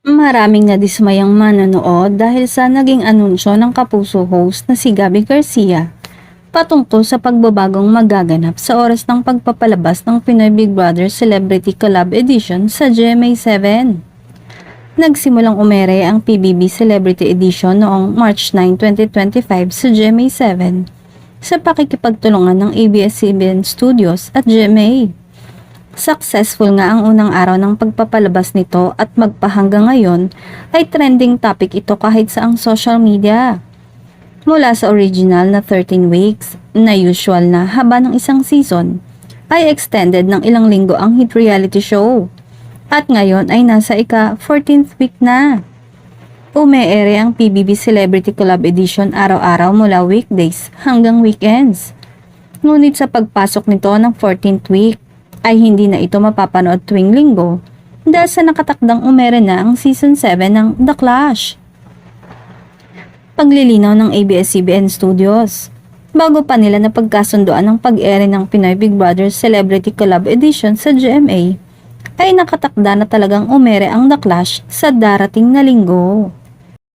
Maraming nadismayang manonood dahil sa naging anunsyo ng Kapuso host na si Gabby Garcia patungkol sa pagbabagong magaganap sa oras ng pagpapalabas ng Pinoy Big Brother Celebrity Collab Edition sa GMA7. Nagsimulang umere ang PBB Celebrity Edition noong March 9, 2025 sa GMA7 sa pakikipagtulungan ng ABS-CBN Studios at GMA. Successful nga ang unang araw ng pagpapalabas nito at magpahanggang ngayon ay trending topic ito kahit sa ang social media. Mula sa original na 13 weeks na usual na haba ng isang season, ay extended ng ilang linggo ang hit reality show. At ngayon ay nasa ika-14th week na. Umeere ang PBB Celebrity Collab Edition araw-araw mula weekdays hanggang weekends. Ngunit sa pagpasok nito ng 14th week, ay hindi na ito mapapanood tuwing linggo dahil sa nakatakdang umere na ang Season 7 ng The Clash. Paglilinaw ng ABS-CBN Studios. Bago pa nila na pagkasunduan ng pag-ere ng Pinoy Big Brother Celebrity Collab Edition sa GMA, ay nakatakda na talagang umere ang The Clash sa darating na linggo.